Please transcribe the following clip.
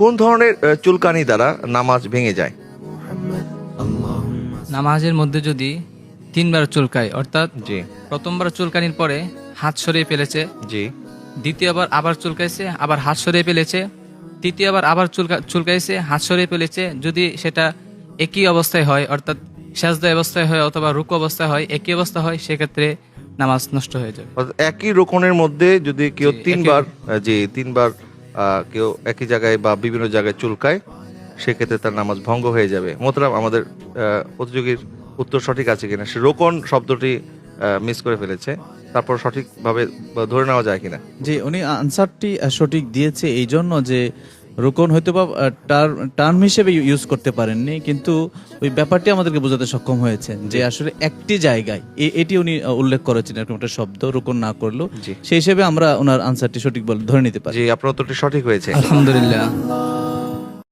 কোন ধরনের চুলকানি দ্বারা নামাজ ভেঙে যায়? নামাজের মধ্যে যদি তিনবার চুলকায়, অর্থাৎ জি প্রথমবার চুলকানির পরে হাত সরিয়ে ফেলেছে, জি দ্বিতীয়বার আবার চুলকাইছে আবার হাত সরিয়ে ফেলেছে, তৃতীয়বার আবার চুলকাইছে হাত সরিয়ে ফেলেছে, যদি সেটা একই অবস্থায় হয়, অর্থাৎ সেজদা অবস্থায় হয় অথবা রুকু অবস্থায় হয়, একই অবস্থা হয়, সেক্ষেত্রে নামাজ নষ্ট হয়ে যাবে। অর্থাৎ একই রোকনের মধ্যে যদি কেউ জি, তিনবার তিনবার কেউ একই জায়গায় বা বিভিন্ন জায়গায় চুলকায়, সেক্ষেত্রে তার নামাজ ভঙ্গ হয়ে যাবে। মোহতারাম, আমাদের প্রতিযোগীর উত্তর সঠিক আছে কিনা, সে রোকন শব্দটি মিস করে ফেলেছে, তারপর সঠিকভাবে ধরে নেওয়া যায় কিনা? যে উনি আনসারটি সঠিক দিয়েছে এই জন্য যে রোকন হয়তো বা টার্ম হিসেবে ইউজ করতে পারেননি, কিন্তু ওই ব্যাপারটি আমাদেরকে বোঝাতে সক্ষম হয়েছেন যে আসলে একটি জায়গায় এটি উনি উল্লেখ করেছেন, এরকম একটা শব্দ রোকন না করলো, জি সেই হিসেবে আমরা ওনার আনসারটি সঠিক বলে ধরে নিতে পারি। জি, আপনার উত্তরটি সঠিক হয়েছে। আলহামদুলিল্লাহ।